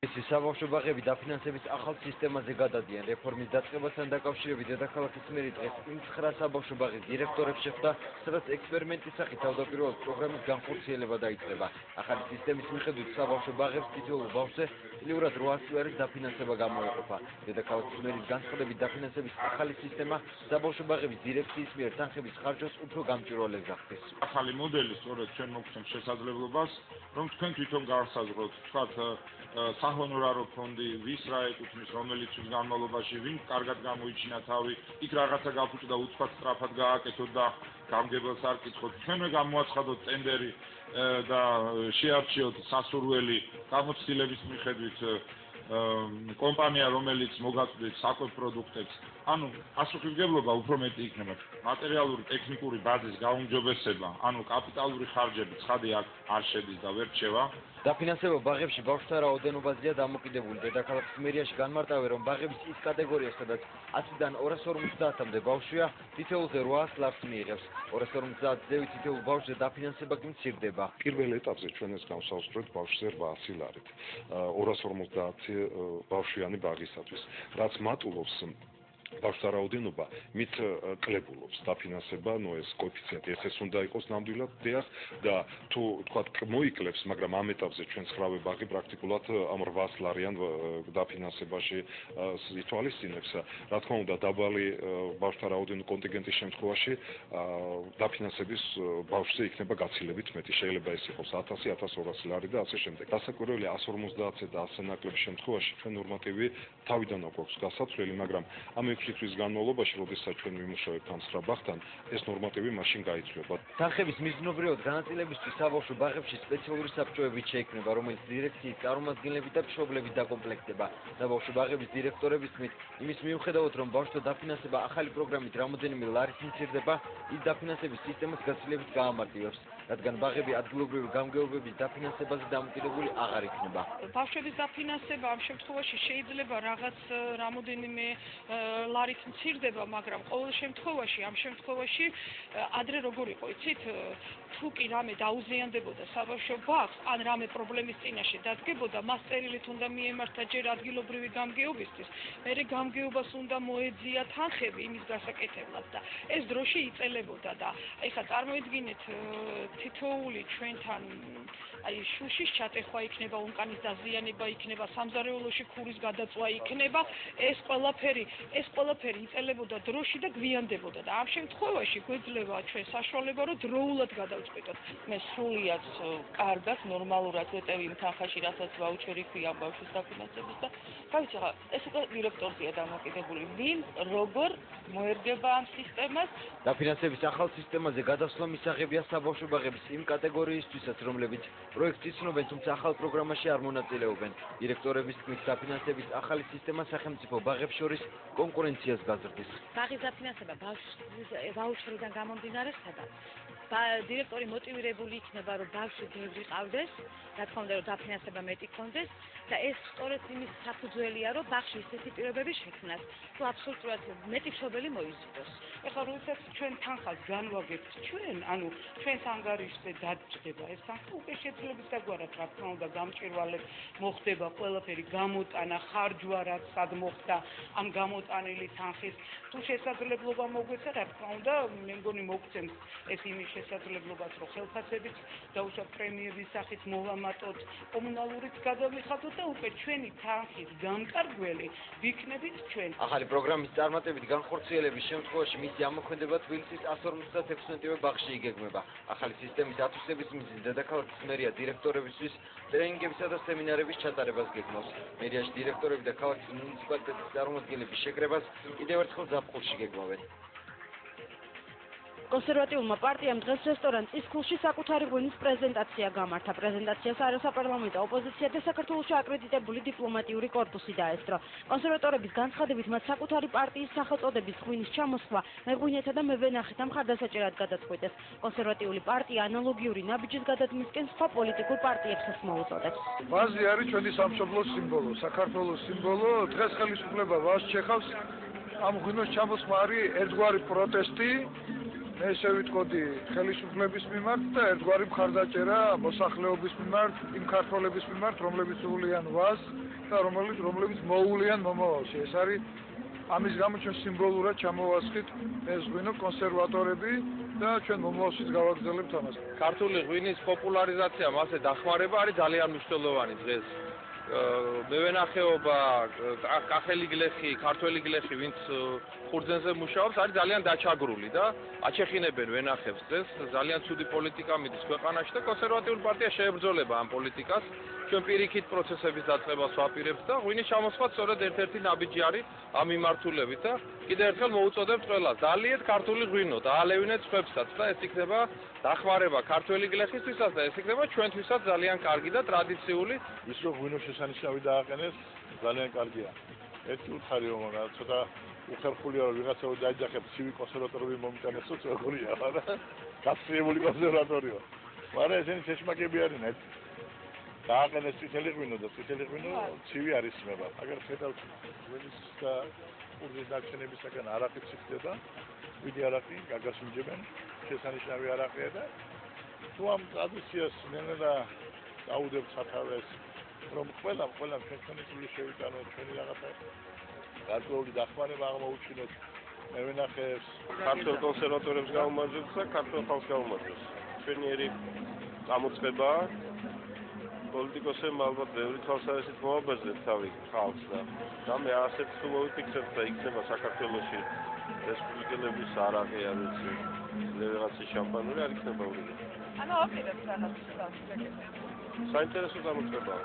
საბავშვო ბაღები დაფინანსების ახალ სისტემაზე გადადიან. რეფორმის დაწყებასთან დაკავშირებით დედაქალაქის მერი დღეს იმ 9 საბავშვო ბაღის დირექტორებს შეხვდა, სადაც ექსპერიმენტის სახით თავდაპირველად პროგრამის განხორციელება დაიწყება. ახალი სისტემის მიხედვით საბავშვო ბაღებს თითოეულ ბავშვზე წლიურად 800 ლარის დაფინანსება გამოეყოფა. დედაქალაქის მერის განცხადებით დაფინანსების ახალი სისტემა საბავშვო ბაღების დირექციის მიერ თანხების ხარჯს უფრო გამჭვირვალეს გახდეს. ახალი მოდელი სწორედ ჩვენ მოგცემს შესაძლებლობას, რომ თქვენ თვითონ გავსაზღვროთ, თქვათ საჰონორარო ფონდი, ვის რა ეკუთვნის, რომელიც თვის განმავლობაში ვინ კარგად გამოიჩინა თავი, იქ რაღაცა გაფუჭდა, უცბად სწრაფად გააკეთოთ და გამგებელს არ კითხოთ. ჩვენვე გამოაცხადოთ ტენდერი და შეარჩიოთ სასურველი გამოცდილების მიხედვით კომპანია, რომელიც მოგაწვდით საკვებ პროდუქტებს. ანუ პასუხისმგებლობა უფრო მეტი იქნება. მატერიალური ტექნიკური ბაზის გაუმჯობესება, ანუ კაპიტალური ხარჯები ცხადი არ შედის და ვერ რჩება. დაფინანსება ბაღებში ბავშვთა რაოდენობაზეა დამოკიდებული. დედაქალაქის მერიაში განმარტავენ, რომ ბაღების ის კატეგორია, სადაც 100-დან 250-მდე ბავშვია, თითოეულზე 800 ლარს მიიღებს. 250 ზევით თითოეულ ბავშვზე დაფინანსება კი მცირდება. პირველ ეტაპზე ჩვენ ეს გავსაუბრეთ ბავშვზე 800 ლარით. 250 ბავშვიანი ბაღისათვის, რაც მატულობს ბავშვთა რაოდენობა მით კლებულობს დაფინანსება, ეს კოეფიციენტი ეს უნდა იყოს ნამდვილად დიახ და თუ თქვათ მოიკლებს, მაგრამ ამ ეტაპზე ჩვენ 9 ბაღი პრაქტიკულად ამ 800 ლარიან დაფინანსებაში ითვალისწინებს. რა თქმა უნდა, დაბალი ბავშვთა რაოდენობის კონტინგენტის შემთხვევაში დაფინანსების ბავშვზე იქნება გაცილებით მეტი. შეიძლება ეს იყოს 1000, 1200 ლარი და ასე შემდეგ. დასაკვირველი 150-ზე და ასე ნაკლების შემთხვევაში ჩვენ ნორმატივი თავიდან აქვს გასაცვლელი, მაგრამ ამ 6 თვის განმავლობაში, როდესაც ჩვენ ვიმუშავებთ ამ 9 ბაღთან, ეს ნორმატივი მაშინ გაიცვლება. თანხების მიზნობრიოდ განაწილებისთვის საბავშვო ბაღებში სპეციალური საბჭოები შეიქმნება, რომელიც დირექციის წარმომადგენლებით და მშობლებით დაკომპლექტდება. საბავშვო ბაღების დირექტორების თქმით, იმის მიუხედავად, რომ ბავშვთა დაფინანსება ახალი პროგრამით რამოდენიმე ლარით მცირდება, ის დაფინანსების სისტემას გაცილებით გაამარტივებს, რადგან ბაღები ადგილობრივი გამგეობების დაფინანსებაზე დამოკიდებული აღარ იქნება. ბავშვების დაფინანსება ამ შემთხვევაში შეიძლება რაღაც რამოდენიმე ლარით მცირდება, მაგრამ ყოველ შემთხვევაში, ამ შემთხვევაში ადრე როგორ იყო, იცით, თუ კი რამე დაუზიანდებოდა საბავშვო ბაღს, ან რამე პრობლემის წინაშე დადგებოდა, მას წერილით უნდა მიემართა ჯერ ადგილობრივი გამგეობისთვის, მერე გამგეობას უნდა მოეძია თანხები იმის გასაკეთებლად და ეს დროში იწელებოდა და ეხლა წარმოიდგინეთ თითოეული ჩვენთან აი შუშის ჩატეხვა იქნება, უნკანის დაზიანება იქნება, სამზარეულოში ქურის გადაწვა იქნება, ეს ყველაფერი იწელებოდა დროში და გვიანდებოდა და ამ შემთხვევაში გვეძლება ჩვენ საშუალება, რომ დროულად გადავწყვეტოთ. მე სრულიად კარგად, ნორმალურად ვეტევი იმ თანხაში, რასაც ვაუჩერი ქვია ბავშვის დაფინანსების და გავიცი რა, ეს უკვე დირექტორზეა დამოკიდებული, ვინ როგორ მოერგება ამ სისტემას. დაფინანსების ახალ სისტემაზე გადასვლა მისაღებია საბავშვო ბაღების იმ კატეგორიისთვისაც, რომლებიც პროექტს იცნობენ, თუმცა ახალ პროგრამაში არ მონაწილეობენ. დირექტორების თქმით, დაფინანსების ახალი სისტემა სახელმწიფო ბაღებს შორის კონკურენციას გაზრდის. ბაღის დაფინანსება ვაუჩერიდან გამომდინარე ხდება. დირექტორი მოტივირებული იქნება, რომ ბავშვი ბევრი ყავდეს, რა თქმა უნდა, რომ დაფინანსება მეტი ქონდეს და ეს სწორედ იმის საფუძველია, რომ ბაღში ისეთი პირობები შექმნას, თუ აბსოლუტურად მეტი მშობელი მოიზიდოს. ეხლა როდესაც ჩვენ თანხას განვაგებთ ჩვენ, ანუ ჩვენს ანგარიშზე დაჭდება ეს თანხა, უკვე შეცვლების დაგვარად, რა თქმა უნდა, გამჭვირვალედ მოხდება ყველაფერი, გამოტანა, ხარჯვა, რაც სად მოხდა ამ გამოტანილი თანხის, თუ შესაძლებლობა მოგვეცა, რა თქმა უნდა, მე მგონი მოგცემს ეს იმის შესაძლებლობას, რომ ხელფასებით დაუშვათ პრემიების სახით მოვამატოთ, კომუნალურით გადავიხადოთ და უკვე ჩვენი თანხის გამკარგველი ვიქნებით ჩვენ. ახალი პროგრამის წარმატებით განხორციელების შემთხვევაში მისი ამოქმედება თბილისის 156-მდე ბაღში იგეგმება. ახალი სისტემის ათვისების მიზეზი დედაქალაქის მერია დირექტორებისთვის ტრენინგებისა და სემინარების ჩატარებას გეგმავს. მერიაში დირექტორები და ქალაქის მუნიციპალიტეტის წარმომადგენლების შეკრებას კიდევ ერთხელ ზაფხულში გეგმავენ. კონსერვატიულმა პარტიამ დღეს რესტორან წისქულში საკუთარი ღვინის პრეზენტაცია გამართა. პრეზენტაციას არასაპარლამენტო ოპოზიცია და საქართველოში აკრედიტებული დიპლომატიური კორპუსი დაესწრო. კონსერვატორების განცხადებით მათ საკუთარი პარტიის სახელწოდების ღვინის ჩამოსხვა მეღვინეთა და მევენახეთა მხარდასაჭერად გადაწყვიტეს. კონსერვატიული პარტია ანალოგიური ნაბიჯის გადადგმისკენ სხვა პოლიტიკურ პარტიებსაც მოუწოდებს. ვაზი არის ჩვენი სამშობლოს სიმბოლო, საქართველოს სიმბოლო. დღეს ხელისუფლება ვაზს ჩეხავს. ამ ღვინოს ჩამოსხმა არის ერთგვარი პროტესტი. მე ესე ვიტყოდი ხელისუფლების მიმართ და ერთგვარი მხარდაჭერა მოსახლეობის მიმართ, იმ ქართველების მიმართ, რომლებიც უვლიან ვას და რომლებიც მოუვლიან მომავალში. ეს არის ამის გამო ჩვენ სიმბოლურად ჩამოვასხით ეს ღვინო კონსერვატორები და ჩვენ მომავალშიც გავაგრძელებთ ამას. ქართული ღვინის პოპულარიზაცია, მასე დახმარება არის ძალიან მნიშვნელოვანი დღეს. მევენახეობა, კახელი გლეხი, ქართველი გლეხი, ვინც ხურძენზე მუშაობს, არის ძალიან დაჩაგრული და აჩეხინებენ ვენახებს დღეს. ძალიან ცუდი პოლიტიკა მიდის ქვეყანაში და კონსერვატიული პარტია შეებრძოლება ამ პოლიტიკას. ჩვენ პირიქით პროცესების დაწყებას ვაპირებთ და ღვინის ჩამოსხმა სწორედ ერთ-ერთი ნაბიჯი არის ამ მიმართულებით და კიდევ ერთხელ მოუწოდებთ ყველას, დაალიეთ ქართული ღვინო და აალევინეთ სხვებსაც და ეს იქნება დახმარება ქართველი გლეხისთვისაც და ეს იქნება ჩვენთვისაც ძალიან კარგი და ტრადიციული. ის რომ ღვინო შესანიშნავი დააყენეს, ძალიან კარგია. ერთი უთხარიო, მაგრამ ცოტა უხერხულია რომ ვიღაცა დაიძახებს ცივი კონსერვატორები მომიტანესო, როგორია, მაგრამ გასწრებული კონსერვატორიო. მაგრამ ესენი შეშმაკები არიან. დააყენეს წითელი ღვინო და წითელი ღვინო ცივი არ ისმება. აგერ ხედავთ ღვინის და ყურძნის დარჩენებისაგან არაყიც იქნება. ვიდი არაყი, გაგას მიჯებენ, შესანიშნავი არაყია და თუ ამ ტრადიციას ნელა დაუდებთ სათავეს, რომ ყველამ ჩვენი წვლილი შევიტანოთ, ჩვენი რაღაცა გარკვეული დახმარება აღმოუჩინოთ მევენახეებს, ქართულ კონსერვატორებს გაუმარჯვებს და ქართულ ხალხს გაუმარჯვებს. ჩვენიერი გამოწყებაა პოლიტიკოსებმა ალბათ ბევრი თვალსაზრისით მოაბეზრეთ თავი ხალხს და მე ასეთ თუ მოვიფიქრებ და იქნება საქართველოში რესპუბლიკელების არაყი არ ვიცი რაღაცა შამპანური არ იქნება ურიგო. ანუ აპირებს რაღაც საინტერესო საინტერესო გამოწყებაა.